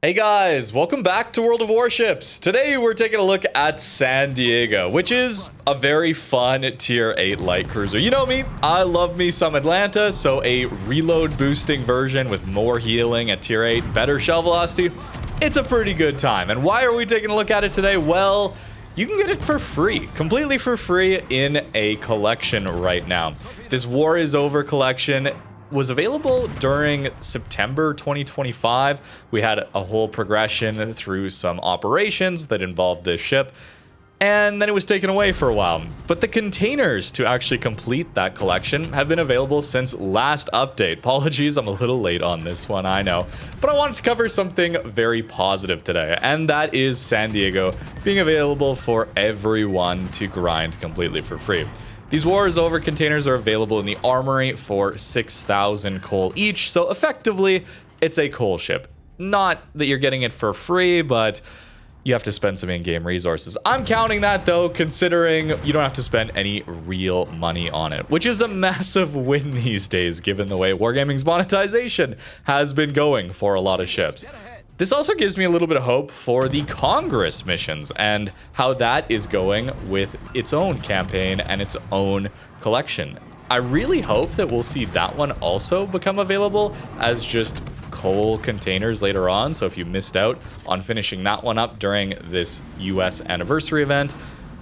Hey guys, welcome back to World of Warships. Today we're taking a look at San Diego, which is a very fun tier 8 light cruiser. You know me, I love me some Atlanta, so a reload boosting version with more healing at tier 8, better shell velocity, it's a pretty good time. And why are we taking a look at it today? Well, you can get it for free, completely for free in a collection right now. This War is Over collection was available during September 2025. We had a whole progression through some operations that involved this ship, and then it was taken away for a while. But the containers to actually complete that collection have been available since last update. Apologies, I'm a little late on this one, I know. But I wanted to cover something very positive today, and that is San Diego being available for everyone to grind completely for free. These War is Over containers are available in the armory for 6,000 coal each, so effectively, it's a coal ship. Not that you're getting it for free, but you have to spend some in-game resources. I'm counting that, though, considering you don't have to spend any real money on it, which is a massive win these days, given the way Wargaming's monetization has been going for a lot of ships. This also gives me a little bit of hope for the Congress missions and how that is going with its own campaign and its own collection. I really hope that we'll see that one also become available as just coal containers later on. So if you missed out on finishing that one up during this US anniversary event,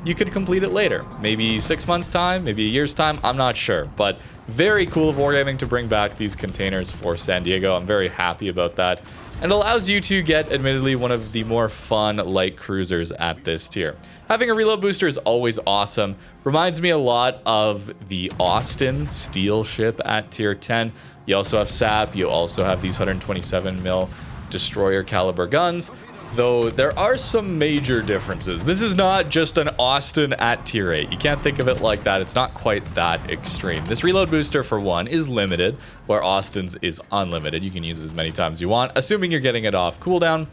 you could complete it later. Maybe 6 months time, maybe a year's time, I'm not sure. But very cool of Wargaming to bring back these containers for San Diego. I'm very happy about that. And allows you to get, admittedly, one of the more fun light cruisers at this tier. Having a reload booster is always awesome. Reminds me a lot of the Austin steel ship at tier 10. You also have SAP, you also have these 127 mil destroyer caliber guns, though there are some major differences. This is not just an Austin at tier 8. You can't think of it like that. It's not quite that extreme. This reload booster, for one, is limited, where Austin's is unlimited. You can use it as many times as you want, assuming you're getting it off cooldown,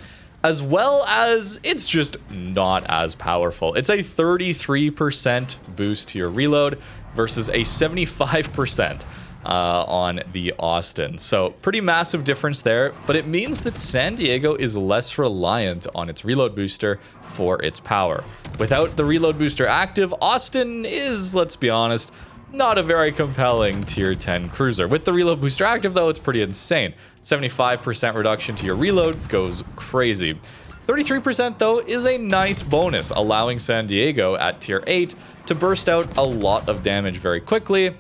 as well as it's just not as powerful. It's a 33% boost to your reload versus a 75% on the Austin. So pretty massive difference there, but it means that San Diego is less reliant on its reload booster for its power. Without the reload booster active, Austin is, let's be honest, not a very compelling tier 10 cruiser. With the reload booster active, though, it's pretty insane. 75% reduction to your reload goes crazy. 33% though is a nice bonus, allowing San Diego at tier 8 to burst out a lot of damage very quickly,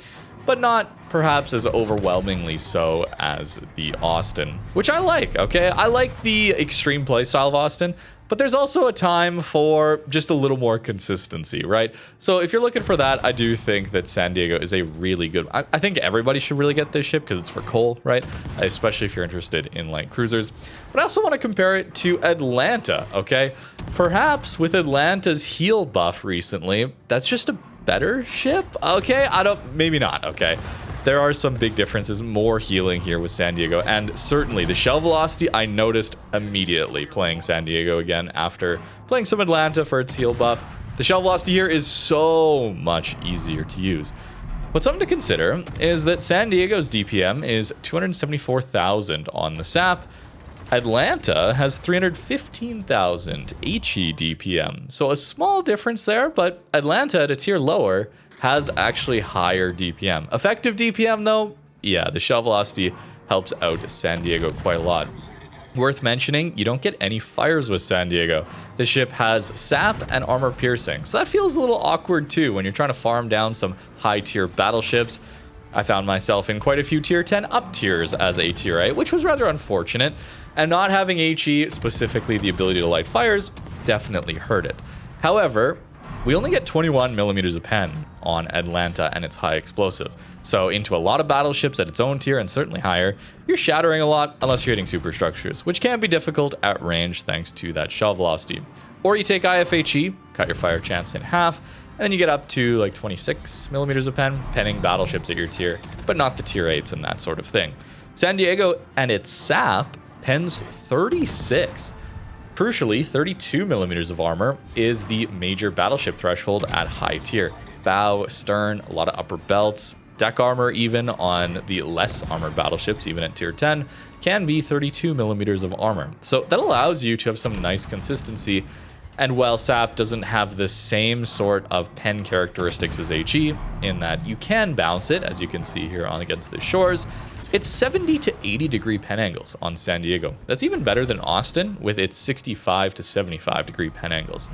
but not perhaps as overwhelmingly so as the Austin, which I like, okay? I like the extreme playstyle of Austin, but there's also a time for just a little more consistency, right? So if you're looking for that, I do think that San Diego is a really good... I think everybody should really get this ship because it's for coal, right? Especially if you're interested in light cruisers. But I also want to compare it to Atlanta, okay? Perhaps with Atlanta's heal buff recently, that's just a better ship, okay? Maybe not, okay? There are some big differences, more healing here with San Diego, and certainly the shell velocity I noticed immediately playing San Diego again after playing some Atlanta for its heal buff. The shell velocity here is so much easier to use. What's something to consider is that San Diego's DPM is 274,000 on the SAP. Atlanta has 315,000 HE DPM, so a small difference there, but Atlanta at a tier lower has actually higher DPM. Effective DPM though, yeah, the shell velocity helps out San Diego quite a lot. Worth mentioning, you don't get any fires with San Diego. The ship has SAP and armor piercing, so that feels a little awkward too when you're trying to farm down some high tier battleships. I found myself in quite a few tier 10 up tiers as a tier 8, which was rather unfortunate, and not having HE, specifically the ability to light fires, definitely hurt it. However, we only get 21 millimeters of pen on Atlanta and its high explosive. So into a lot of battleships at its own tier and certainly higher, you're shattering a lot unless you're hitting superstructures, which can be difficult at range thanks to that shell velocity. Or you take IFHE, cut your fire chance in half, and then you get up to like 26 millimeters of pen, penning battleships at your tier, but not the tier 8s and that sort of thing. San Diego and its SAP pens 36. Crucially, 32 millimeters of armor is the major battleship threshold at high tier. Bow, stern, a lot of upper belts, Deck armor, even on the less armored battleships, even at tier 10, can be 32 millimeters of armor. So that allows you to have some nice consistency. And while SAP doesn't have the same sort of pen characteristics as HE, in that you can bounce it, as you can see here on against the shores, it's 70 to 80 degree pen angles on San Diego. That's even better than Austin with its 65 to 75 degree pen angles.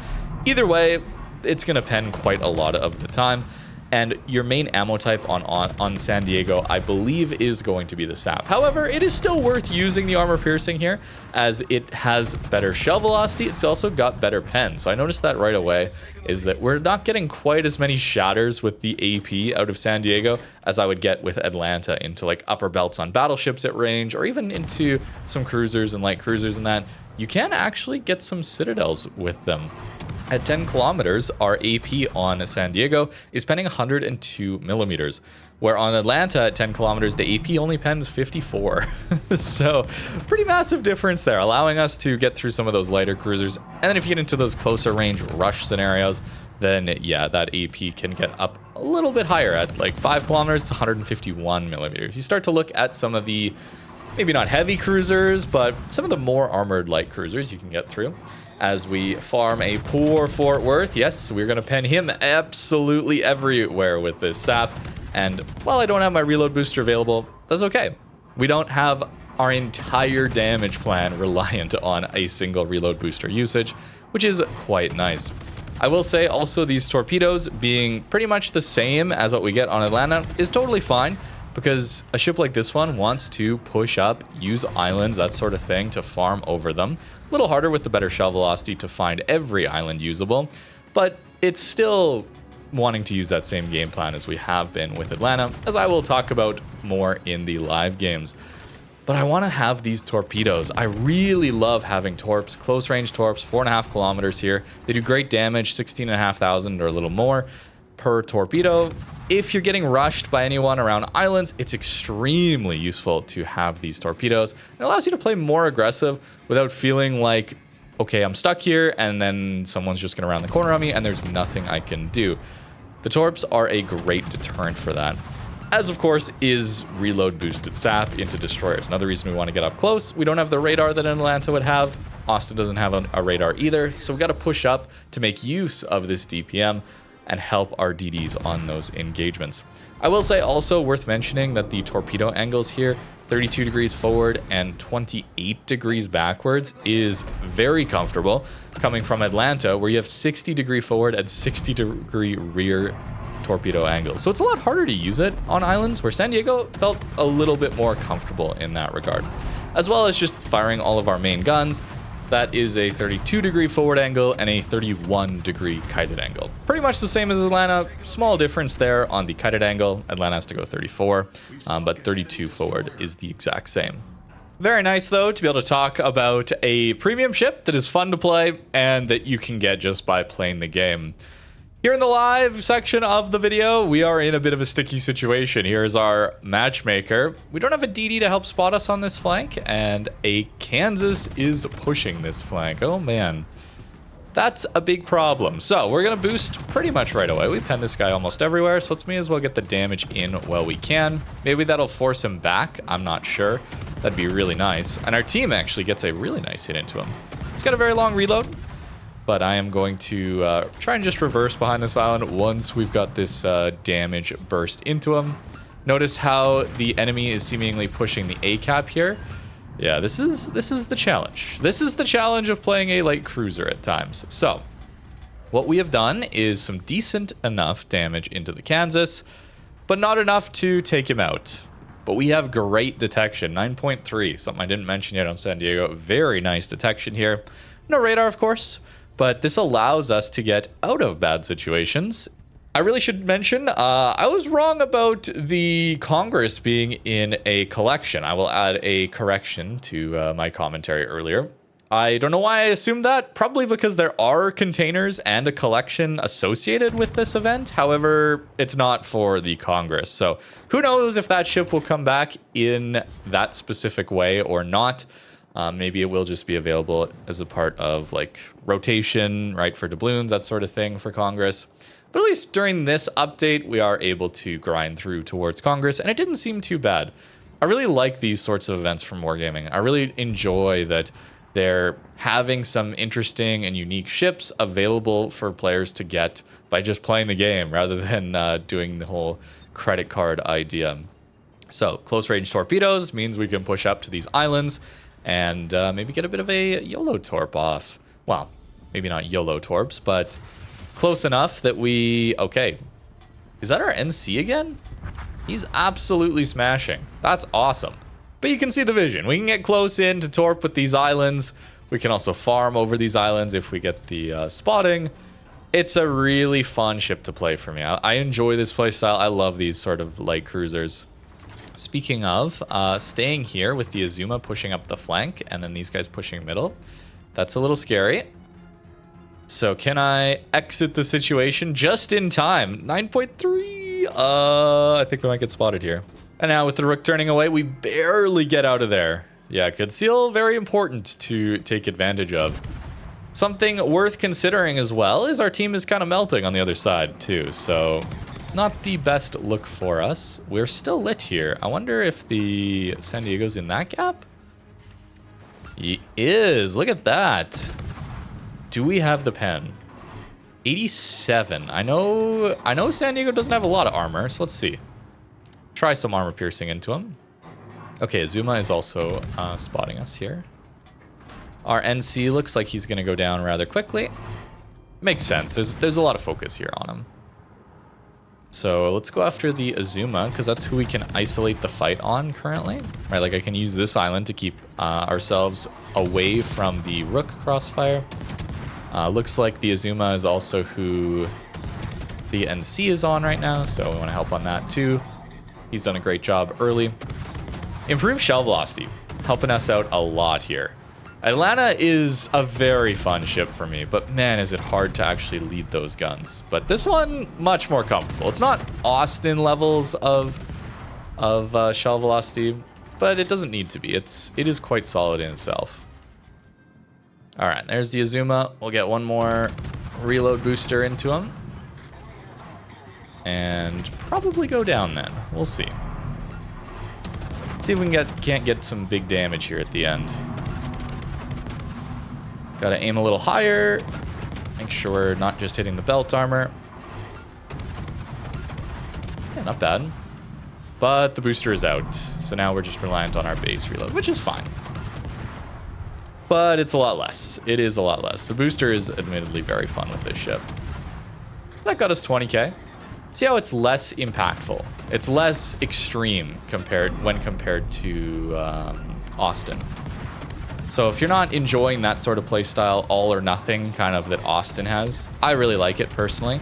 Either way, it's going to pen quite a lot of the time. And your main ammo type on San Diego, I believe, is going to be the SAP. However, it is still worth using the armor piercing here, as it has better shell velocity. It's also got better pen. So I noticed that right away, is that we're not getting quite as many shatters with the AP out of San Diego as I would get with Atlanta into like upper belts on battleships at range, or even into some cruisers and light cruisers and that. You can actually get some citadels with them. At 10 kilometers, our AP on San Diego is penning 102 millimeters, where on Atlanta at 10 kilometers, the AP only pens 54. So pretty massive difference there, allowing us to get through some of those lighter cruisers. And then if you get into those closer range rush scenarios, then yeah, that AP can get up a little bit higher. At like 5 kilometers, it's 151 millimeters. You start to look at some of the, maybe not heavy cruisers, but some of the more armored light cruisers you can get through. As we farm a poor Fort Worth, yes, we're going to pen him absolutely everywhere with this SAP. And while I don't have my reload booster available, that's okay. We don't have our entire damage plan reliant on a single reload booster usage, which is quite nice. I will say also these torpedoes being pretty much the same as what we get on Atlanta is totally fine, because a ship like this one wants to push up, use islands, that sort of thing, to farm over them. A little harder with the better shell velocity to find every island usable, but it's still wanting to use that same game plan as we have been with Atlanta, as I will talk about more in the live games. But I want to have these torpedoes. I really love having torps, close range torps, 4.5 kilometers here. They do great damage, 16,500 or a little more per torpedo. If you're getting rushed by anyone around islands, it's extremely useful to have these torpedoes. It allows you to play more aggressive without feeling like, okay, I'm stuck here and then someone's just going to round the corner on me and there's nothing I can do. The torps are a great deterrent for that. As of course is reload boosted SAP into destroyers. Another reason we want to get up close. We don't have the radar that Atlanta would have. Austin doesn't have a radar either. So we got to push up to make use of this DPM and help our DDs on those engagements. I will say also worth mentioning that the torpedo angles here, 32 degrees forward and 28 degrees backwards, is very comfortable coming from Atlanta, where you have 60 degree forward and 60 degree rear torpedo angles. So it's a lot harder to use it on islands, where San Diego felt a little bit more comfortable in that regard. As well as just firing all of our main guns. That is a 32 degree forward angle and a 31 degree kited angle. Pretty much the same as Atlanta. Small difference there on the kited angle. Atlanta has to go 34, but 32 forward is the exact same. Very nice, though, to be able to talk about a premium ship that is fun to play and that you can get just by playing the game. Here in the live section of the video, we are in a bit of a sticky situation. Here's our matchmaker. We don't have a DD to help spot us on this flank, and a Kansas is pushing this flank. Oh man, that's a big problem. So we're gonna boost pretty much right away. We pen this guy almost everywhere, so let's may as well get the damage in while we can. Maybe that'll force him back, I'm not sure. That'd be really nice. And our team actually gets a really nice hit into him. He's got a very long reload, but I am going to try and just reverse behind this island once we've got this damage burst into him. Notice how the enemy is seemingly pushing the A-cap here. Yeah, this is the challenge. This is the challenge of playing a light cruiser at times. So what we have done is some decent enough damage into the Kansas, but not enough to take him out. But we have great detection, 9.3, something I didn't mention yet on San Diego. Very nice detection here. No radar, of course, but this allows us to get out of bad situations. I really should mention, I was wrong about the Congress being in a collection. I will add a correction to my commentary earlier. I don't know why I assumed that, probably because there are containers and a collection associated with this event. However, it's not for the Congress. So who knows if that ship will come back in that specific way or not. Maybe it will just be available as a part of like rotation, right, for doubloons, that sort of thing for Congress. But at least during this update, we are able to grind through towards Congress, and it didn't seem too bad. I really like these sorts of events from Wargaming. I really enjoy that they're having some interesting and unique ships available for players to get by just playing the game rather than doing the whole credit card idea. So close range torpedoes means we can push up to these islands and maybe get a bit of a YOLO torp off. Well, maybe not YOLO torps, but close enough that we... Okay, is that our NC again? He's absolutely smashing. That's awesome. But you can see the vision. We can get close in to torp with these islands. We can also farm over these islands if we get the spotting. It's a really fun ship to play for me. I enjoy this playstyle. I love these sort of light cruisers. Speaking of, staying here with the Azuma pushing up the flank and then these guys pushing middle. That's a little scary. So can I exit the situation just in time? 9.3. I think we might get spotted here. And now with the Rook turning away, we barely get out of there. Yeah, conceal, very important to take advantage of. Something worth considering as well is our team is kind of melting on the other side too. So not the best look for us. We're still lit here. I wonder if the San Diego's in that gap? He is. Look at that. Do we have the pen? 87. I know San Diego doesn't have a lot of armor, so let's see. Try some armor piercing into him. Okay, Azuma is also spotting us here. Our NC looks like he's going to go down rather quickly. Makes sense. There's a lot of focus here on him. So let's go after the Azuma, because that's who we can isolate the fight on currently. Right, like I can use this island to keep ourselves away from the Rook crossfire. Looks like the Azuma is also who the NC is on right now, so we want to help on that too. He's done a great job early. Improved shell velocity, helping us out a lot here. Atlanta is a very fun ship for me, but man, is it hard to actually lead those guns. But this one, much more comfortable. It's not Austin levels of shell velocity, but it doesn't need to be. It is quite solid in itself. All right, there's the Azuma. We'll get one more reload booster into him. And probably go down then. We'll see. See if we can't get some big damage here at the end. Gotta aim a little higher. Make sure we're not just hitting the belt armor. Yeah, not bad. But the booster is out. So now we're just reliant on our base reload, which is fine. But it's a lot less. It is a lot less. The booster is admittedly very fun with this ship. That got us 20k. See how it's less impactful. It's less extreme when compared to Austin. So if you're not enjoying that sort of playstyle, all or nothing kind of that Austin has, I really like it personally.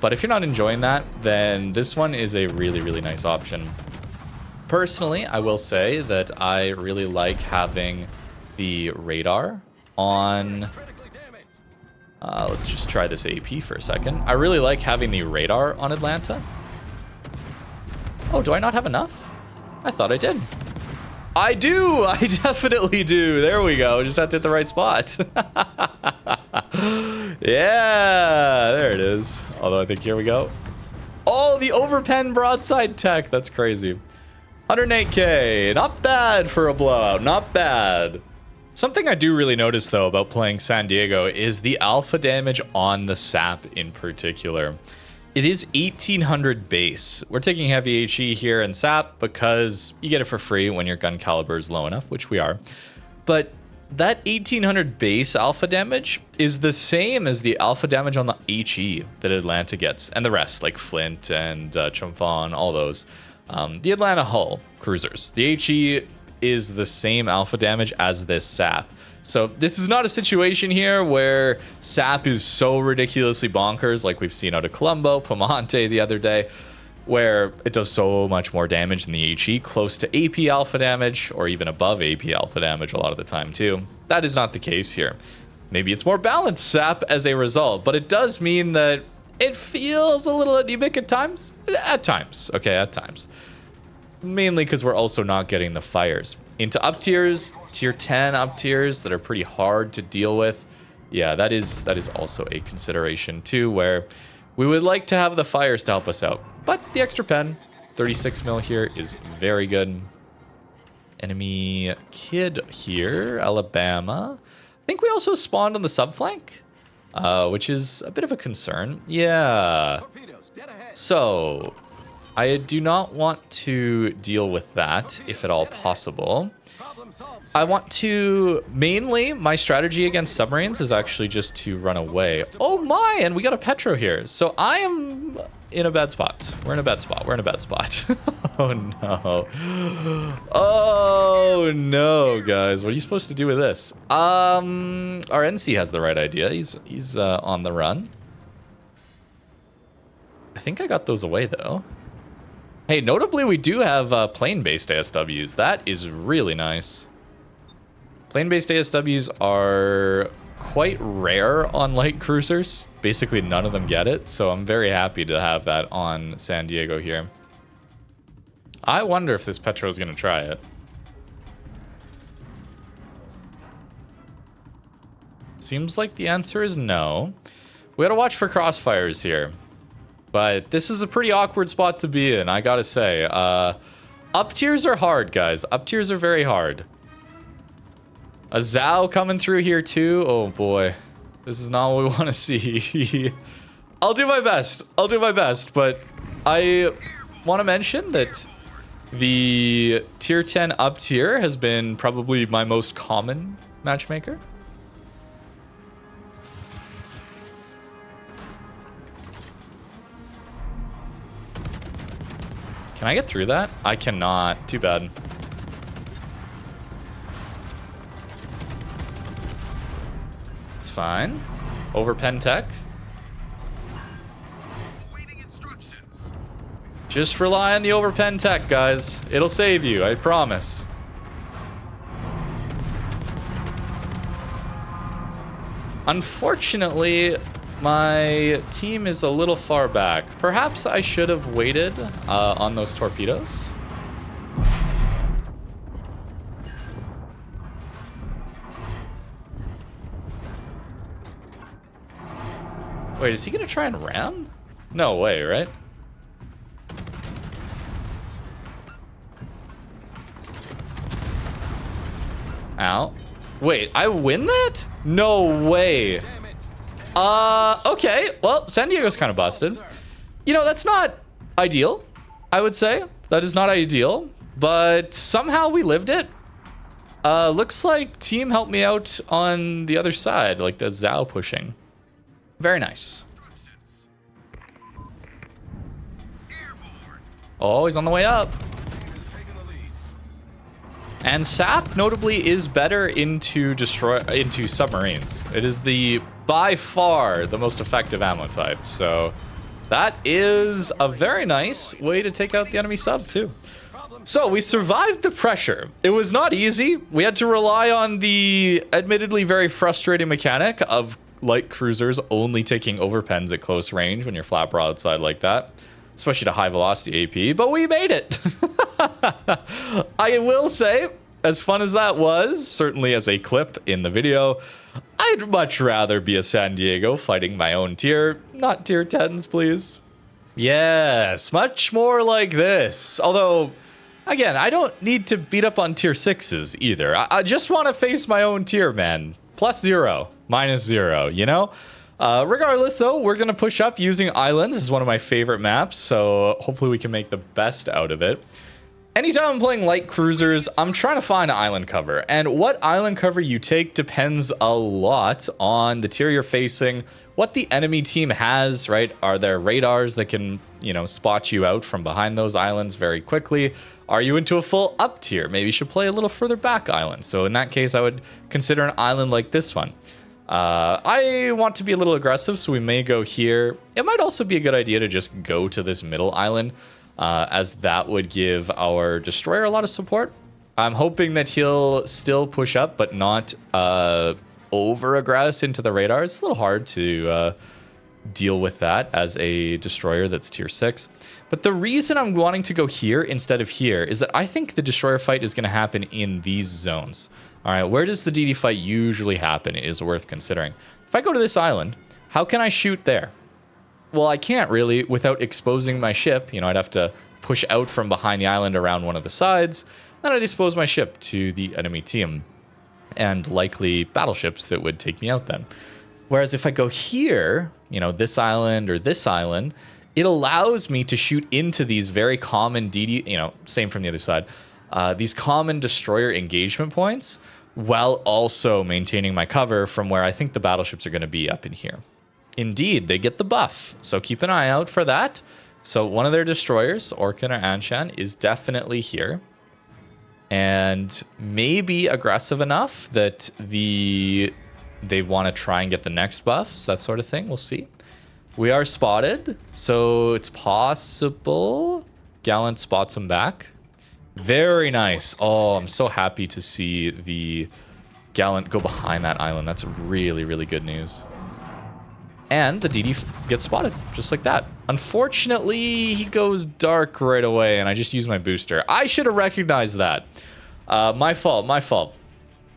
But if you're not enjoying that, then this one is a really, really nice option. Personally, I will say that I really like having the radar on... let's just try this AP for a second. I really like having the radar on Atlanta. Oh, do I not have enough? I thought I did. I do! I definitely do. There we go. Just have to hit the right spot. Yeah, there it is. Although I think here we go. Oh, the overpen broadside tech. That's crazy. 108k. Not bad for a blowout. Not bad. Something I do really notice, though, about playing San Diego is the alpha damage on the sap in particular. It is 1800 base. We're taking heavy HE here in sap because you get it for free when your gun caliber is low enough, which we are. But that 1800 base alpha damage is the same as the alpha damage on the HE that Atlanta gets, and the rest, like Flint and Chumphon, all those. The Atlanta hull cruisers. The HE is the same alpha damage as this sap. So this is not a situation here where sap is so ridiculously bonkers like we've seen out of Colombo, Piemonte the other day, where it does so much more damage than the HE, close to AP alpha damage, or even above AP alpha damage a lot of the time too. That is not the case here. Maybe it's more balanced sap as a result, but it does mean that it feels a little anemic at times. At times, okay, at times. Mainly because we're also not getting the fires. Into up tiers, tier 10 up tiers that are pretty hard to deal with. Yeah, that is also a consideration too, where We would like to have the fires to help us out. But the extra pen, 36 mil here, is very good. Enemy kid here, Alabama. I think we also spawned on the sub flank, which is a bit of a concern. Yeah. So, I do not want to deal with that, if at all possible. I want to, mainly, my strategy against submarines is actually just to run away. Oh my, and we got a Petro here. So I am in a bad spot. We're in a bad spot. We're in a bad spot. Oh no. Oh no, guys. What are you supposed to do with this? Our NC has the right idea. He's on the run. I think I got those away though. Hey, notably we do have plane-based ASWs. That is really nice. Plane-based ASWs are quite rare on light cruisers. Basically, none of them get it, so I'm very happy to have that on San Diego here. I wonder if this Petro is going to try it. Seems like the answer is no. We gotta watch for crossfires here. But this is a pretty awkward spot to be in, I gotta say. Up tiers are hard, guys. Up tiers are very hard. A Zhao coming through here too. Oh boy. This is not what we want to see. I'll do my best. I'll do my best. But I want to mention that the tier 10 up tier has been probably my most common matchmaker. Can I get through that? I cannot. Too bad. It's fine. Over pen tech. Just rely on the over pen tech, guys. It'll save you, I promise. Unfortunately, my team is a little far back. Perhaps I should have waited on those torpedoes. Wait, is he gonna try and ram? No way, right? Ow. Wait, I win that? No way. Okay. Well, San Diego's kind of busted. You know, that's not ideal, I would say. That is not ideal, but somehow we lived it. Looks like team helped me out on the other side, like the Zhao pushing. Very nice. Oh, he's on the way up. And SAP notably is better into submarines. It is by far the most effective ammo type. So that is a very nice way to take out the enemy sub too. So we survived the pressure. It was not easy. We had to rely on the admittedly very frustrating mechanic of light cruisers only taking overpens at close range when you're flat broadside like that, especially to high velocity AP, but we made it. I will say, as fun as that was, certainly as a clip in the video, I'd much rather be a San Diego fighting my own tier, not tier 10s, please. Yes, much more like this. Although, again, I don't need to beat up on tier 6s either. I just want to face my own tier, man. +0, -0, you know? Regardless, though, we're going to push up using islands. This is one of my favorite maps, so hopefully we can make the best out of it. Anytime I'm playing light cruisers, I'm trying to find island cover. And what island cover you take depends a lot on the tier you're facing, what the enemy team has, right? Are there radars that can, you know, spot you out from behind those islands very quickly? Are you into a full up tier? Maybe you should play a little further back island. So in that case, I would consider an island like this one. I want to be a little aggressive, so we may go here. It might also be a good idea to just go to this middle island, as that would give our destroyer a lot of support. I'm hoping that he'll still push up, but not over-aggress into the radars. It's a little hard to deal with that as a destroyer that's tier 6. But the reason I'm wanting to go here instead of here is that I think the destroyer fight is going to happen in these zones. All right, where does the DD fight usually happen is worth considering. If I go to this island, how can I shoot there? well, I can't really without exposing my ship. You know, I'd have to push out from behind the island around one of the sides. Then I'd expose my ship to the enemy team and likely battleships that would take me out then. Whereas if I go here, you know, this island or this island, it allows me to shoot into these very common DD, you know, same from the other side, these common destroyer engagement points while also maintaining my cover from where I think the battleships are going to be up in here. Indeed, they get the buff, so keep an eye out for that. So one of their destroyers, Orkan or Anshan, is definitely here. And maybe aggressive enough that they want to try and get the next buffs, that sort of thing. We'll see. We are spotted, so it's possible Gallant spots him back. Very nice. Oh, I'm so happy to see the Gallant go behind that island. That's really, really good news. And the DD gets spotted, just like that. Unfortunately, he goes dark right away, and I just used my booster. I should have recognized that. My fault, my fault.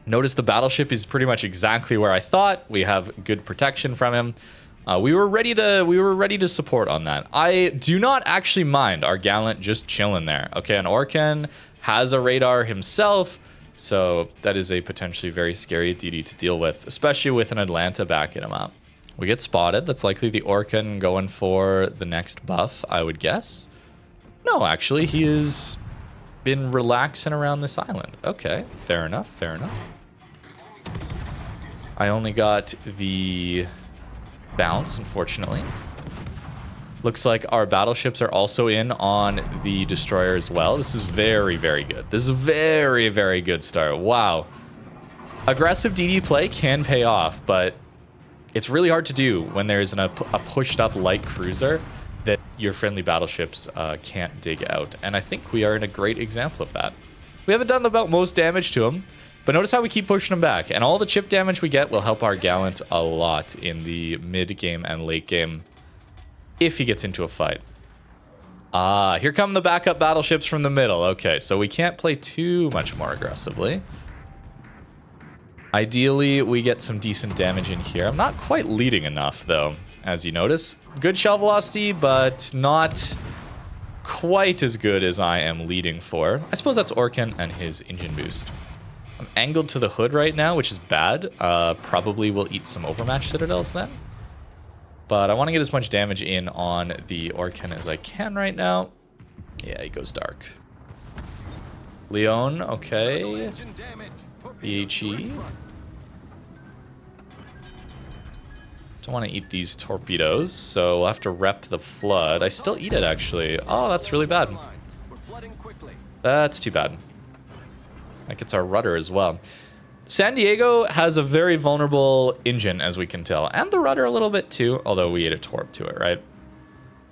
Notice the battleship is pretty much exactly where I thought. We have good protection from him. We were ready to support on that. I do not actually mind our Gallant just chilling there. Okay, and Orkan has a radar himself, so that is a potentially very scary DD to deal with, especially with an Atlanta backing him up. We get spotted. That's likely the Orkan going for the next buff, I would guess. No, actually, he has been relaxing around this island. Okay, fair enough, fair enough. I only got the bounce, unfortunately. Looks like our battleships are also in on the destroyer as well. This is very, very good. This is a very, very good start. Wow. Aggressive DD play can pay off, but it's really hard to do when there's a pushed up light cruiser that your friendly battleships can't dig out. And I think we are in a great example of that. We haven't done about most damage to him, but notice how we keep pushing him back. And all the chip damage we get will help our Gallant a lot in the mid game and late game if he gets into a fight. Ah, here come the backup battleships from the middle. Okay, so we can't play too much more aggressively. Ideally, we get some decent damage in here. I'm not quite leading enough, though, as you notice. Good shell velocity, but not quite as good as I am leading for. I suppose that's Orkan and his engine boost. I'm angled to the hood right now, which is bad. Probably will eat some overmatch citadels then. But I want to get as much damage in on the Orkan as I can right now. Yeah, he goes dark. Leon, okay. BHE. Don't want to eat these torpedoes, so we'll have to rep the flood. I still eat it, actually. Oh, that's really bad. That's too bad. That gets our rudder as well. San Diego has a very vulnerable engine, as we can tell, and the rudder a little bit too, although we ate a torp to it, right?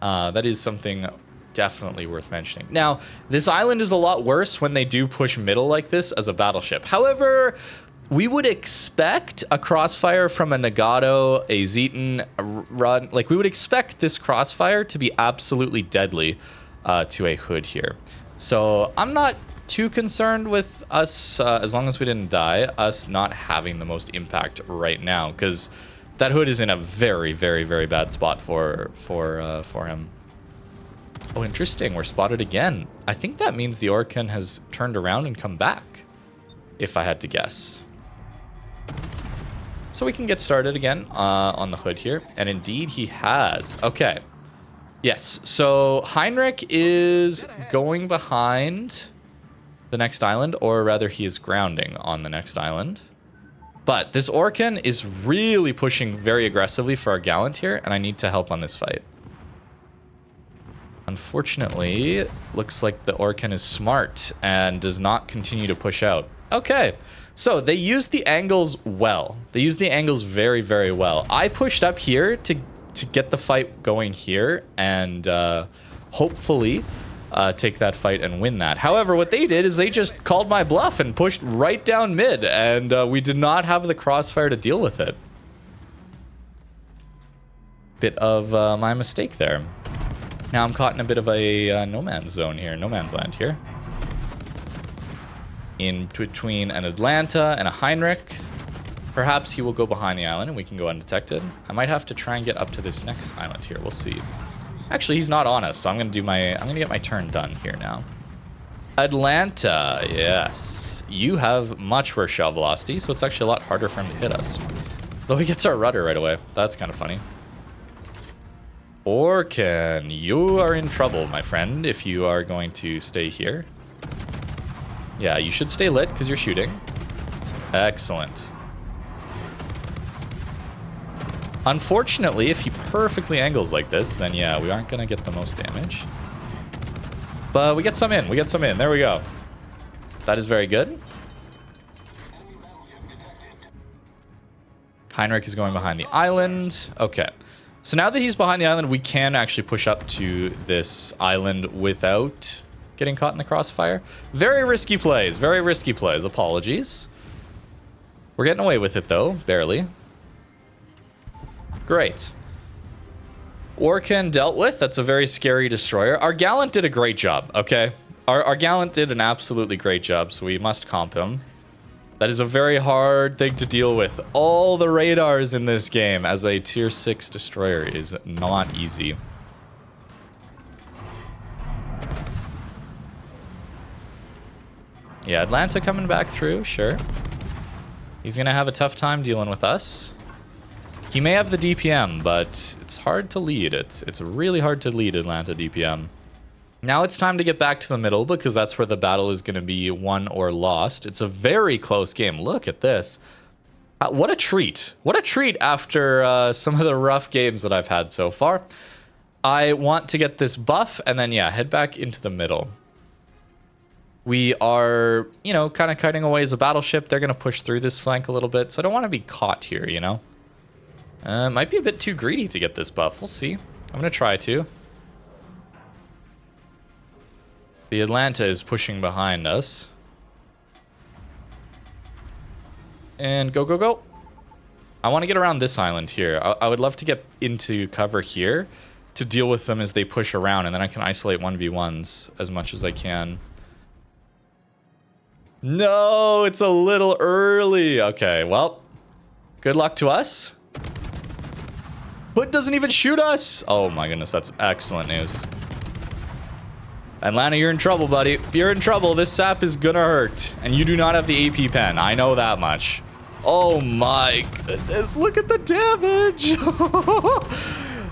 That is something definitely worth mentioning. Now, this island is a lot worse when they do push middle like this as a battleship. However, we would expect a crossfire from a Nagato, a Zeton, a Rod. Like, we would expect this crossfire to be absolutely deadly to a hood here. So I'm not too concerned with us, as long as we didn't die, us not having the most impact right now, because that hood is in a very, very, very bad spot for him. Oh, interesting. We're spotted again. I think that means the Orkan has turned around and come back, if I had to guess. So we can get started again on the hood here. And indeed, he has. Okay. Yes. So Heinrich is going behind the next island, or rather he is grounding on the next island. But this Orkan is really pushing very aggressively for our Gallant here, and I need to help on this fight. Unfortunately, looks like the Orkan is smart and does not continue to push out. Okay, so they used the angles well. They used the angles very, very well. I pushed up here to get the fight going here and hopefully take that fight and win that. However, what they did is they just called my bluff and pushed right down mid, and we did not have the crossfire to deal with it. Bit of my mistake there. Now I'm caught in a bit of a no man's zone here, no man's land here. In between an Atlanta and a Heinrich. Perhaps he will go behind the island and we can go undetected. I might have to try and get up to this next island here. We'll see. Actually, he's not on us, so I'm gonna get my turn done here now. Atlanta, yes. You have much worse shell velocity, so it's actually a lot harder for him to hit us. Though he gets our rudder right away. That's kind of funny. Orkan, you are in trouble, my friend, if you are going to stay here. Yeah, you should stay lit because you're shooting. Excellent. Unfortunately, if he perfectly angles like this, then yeah, we aren't going to get the most damage. But we get some in. We get some in. There we go. That is very good. Heinrich is going behind the island. Okay. So now that he's behind the island, we can actually push up to this island without getting caught in the crossfire. Very risky plays. Very risky plays. Apologies. We're getting away with it, though. Barely. Great. Orkan dealt with. That's a very scary destroyer. Our Gallant did a great job, okay? Our Gallant did an absolutely great job, so we must comp him. That is a very hard thing to deal with. All the radars in this game as a tier 6 destroyer is not easy. Yeah, Atlanta coming back through, sure. He's going to have a tough time dealing with us. He may have the DPM, but it's hard to lead. It's really hard to lead Atlanta DPM. Now it's time to get back to the middle because that's where the battle is going to be won or lost. It's a very close game. Look at this. What a treat. What a treat after some of the rough games that I've had so far. I want to get this buff and then, yeah, head back into the middle. We are, you know, kind of cutting away as a battleship. They're going to push through this flank a little bit, so I don't want to be caught here, you know? Might be a bit too greedy to get this buff. We'll see. I'm going to try to. The Atlanta is pushing behind us. And go, go, go. I want to get around this island here. I would love to get into cover here to deal with them as they push around, and then I can isolate 1v1s as much as I can. No, it's a little early. Okay, well, good luck to us. Hood doesn't even shoot us. Oh my goodness, that's excellent news. Atlanta, you're in trouble, buddy. You're in trouble. This sap is gonna hurt. And you do not have the AP pen. I know that much. Oh my goodness, look at the damage.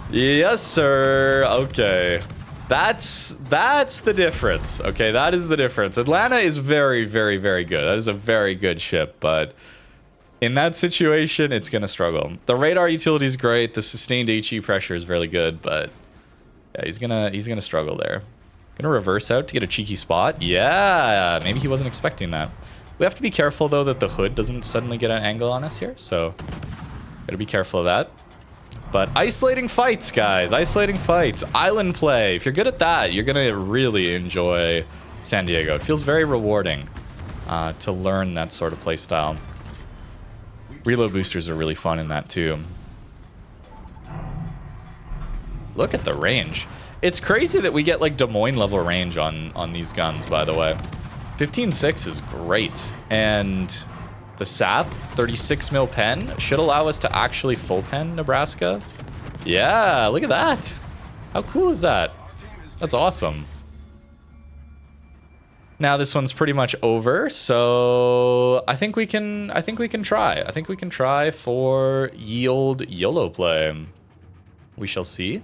Yes, sir. Okay. That's the difference. Okay, that is the difference. Atlanta is very, very, very good. That is a very good ship, but in that situation, it's gonna struggle. The radar utility is great. The sustained HE pressure is really good, but yeah, he's gonna struggle there. Gonna reverse out to get a cheeky spot. Yeah, maybe he wasn't expecting that. We have to be careful though that the hood doesn't suddenly get an angle on us here, so gotta be careful of that. But isolating fights, guys, isolating fights, island play. If you're good at that, you're gonna really enjoy San Diego. It feels very rewarding to learn that sort of play style. Reload boosters are really fun in that too. Look at the range. It's crazy that we get like Des Moines level range on these guns, by the way. 15.6 is great. And the SAP 36 mil pen should allow us to actually full pen Nebraska. Yeah, look at that. How cool is that? That's awesome. Now this one's pretty much over, so I think we can try. I think we can try for yield YOLO play. We shall see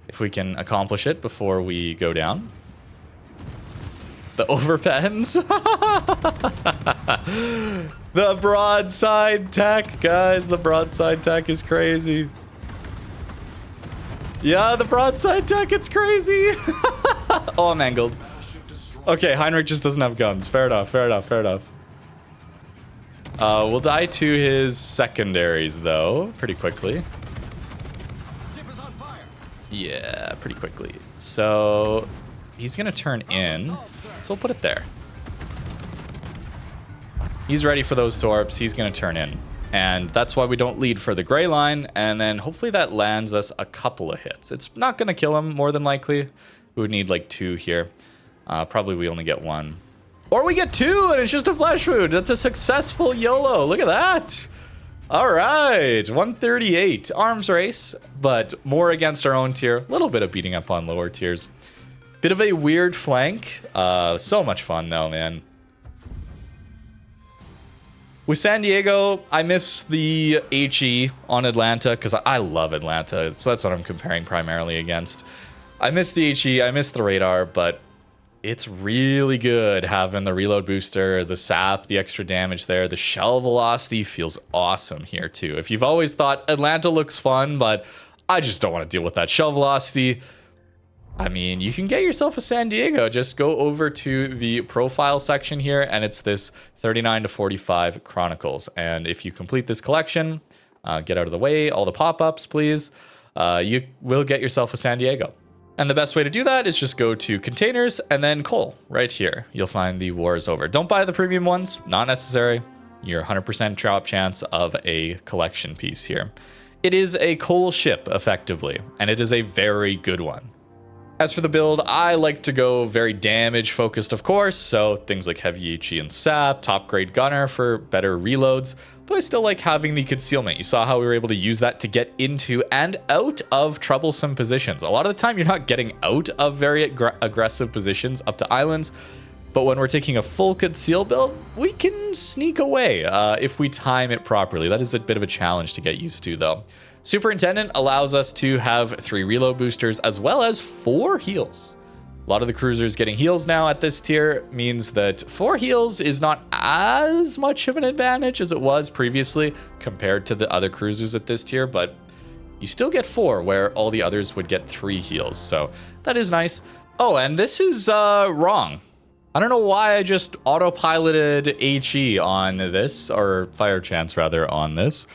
if we can accomplish it before we go down. The overpens. The broadside tech, guys. The broadside tech is crazy. Yeah, the broadside tech, it's crazy. Oh, I'm angled. Okay, Heinrich just doesn't have guns. Fair enough, fair enough, fair enough. We'll die to his secondaries, though, pretty quickly. Yeah, pretty quickly. So he's going to turn in, so we'll put it there. He's ready for those torps. He's going to turn in. And that's why we don't lead for the gray line. And then hopefully that lands us a couple of hits. It's not going to kill him, more than likely. We would need like 2 here. Probably we only get 1. Or we get 2 and it's just a flesh food. That's a successful YOLO. Look at that. All right, 138 arms race, but more against our own tier. A little bit of beating up on lower tiers. Bit of a weird flank. So much fun though, man. With San Diego, I miss the HE on Atlanta because I love Atlanta. So that's what I'm comparing primarily against. I miss the HE, I miss the radar, but it's really good having the reload booster, the sap, the extra damage there. The shell velocity feels awesome here too. If you've always thought Atlanta looks fun, but I just don't want to deal with that shell velocity, I mean, you can get yourself a San Diego. Just go over to the profile section here, and it's this 39 to 45 Chronicles. And if you complete this collection, get out of the way, all the pop-ups, please, you will get yourself a San Diego. And the best way to do that is just go to containers and then coal right here. You'll find the war is over. Don't buy the premium ones, not necessary. You're 100% drop chance of a collection piece here. It is a coal ship effectively, and it is a very good one. As for the build, I like to go very damage focused, of course, so things like heavy HE and sap, top grade gunner for better reloads, but I still like having the concealment. You saw how we were able to use that to get into and out of troublesome positions. A lot of the time you're not getting out of very aggressive positions up to islands, but when we're taking a full conceal build, we can sneak away if we time it properly. That is a bit of a challenge to get used to though. Superintendent allows us to have 3 reload boosters as well as 4 heals. A lot of the cruisers getting heals now at this tier means that 4 heals is not as much of an advantage as it was previously compared to the other cruisers at this tier, but you still get 4 where all the others would get 3 heals. So that is nice. Oh, and this is wrong. I don't know why I just autopiloted HE on this, or fire chance rather on this.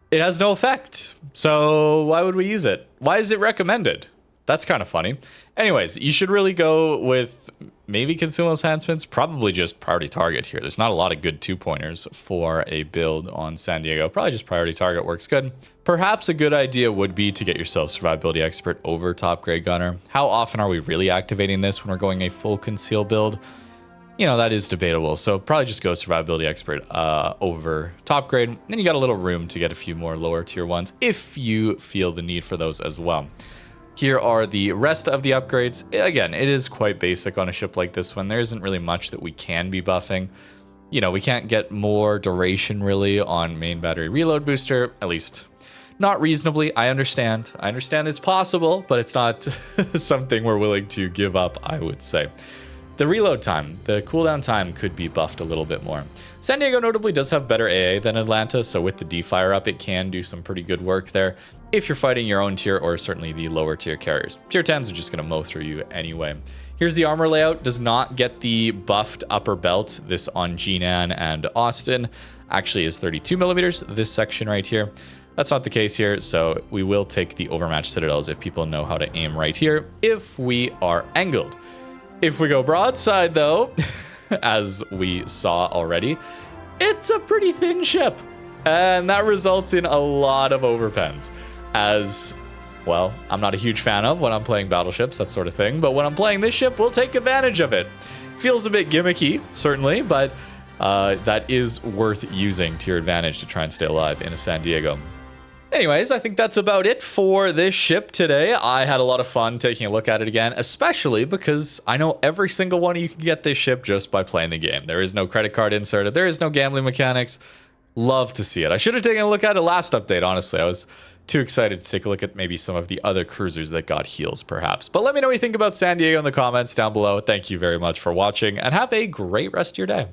It has no effect. So why would we use it? Why is it recommended? That's kind of funny. Anyways, you should really go with maybe concealment enhancements, probably just priority target here. There's not a lot of good 2-pointers for a build on San Diego. Probably just priority target works good. Perhaps a good idea would be to get yourself survivability expert over top grade gunner. How often are we really activating this when we're going a full conceal build? You know, that is debatable. So probably just go survivability expert over top grade. Then you got a little room to get a few more lower tier ones if you feel the need for those as well. Here are the rest of the upgrades. Again, it is quite basic on a ship like this one. There isn't really much that we can be buffing. You know, we can't get more duration really on main battery reload booster, at least not reasonably. I understand it's possible, but it's not something we're willing to give up, I would say. The reload time, the cooldown time could be buffed a little bit more. San Diego notably does have better AA than Atlanta, so with the D-Fire up, it can do some pretty good work there if you're fighting your own tier or certainly the lower tier carriers. Tier 10s are just going to mow through you anyway. Here's the armor layout. Does not get the buffed upper belt. This on Jinan and Austin actually is 32 millimeters, this section right here. That's not the case here, so we will take the overmatched citadels if people know how to aim right here if we are angled. If we go broadside, though, as we saw already, it's a pretty thin ship. And that results in a lot of overpens. As, well, I'm not a huge fan of when I'm playing battleships, that sort of thing. But when I'm playing this ship, we'll take advantage of it. Feels a bit gimmicky, certainly, but that is worth using to your advantage to try and stay alive in a San Diego. Anyways, I think that's about it for this ship today. I had a lot of fun taking a look at it again, especially because I know every single one of you can get this ship just by playing the game. There is no credit card inserted. There is no gambling mechanics. Love to see it. I should have taken a look at it last update, honestly. I was too excited to take a look at maybe some of the other cruisers that got heals, perhaps. But let me know what you think about San Diego in the comments down below. Thank you very much for watching, and have a great rest of your day.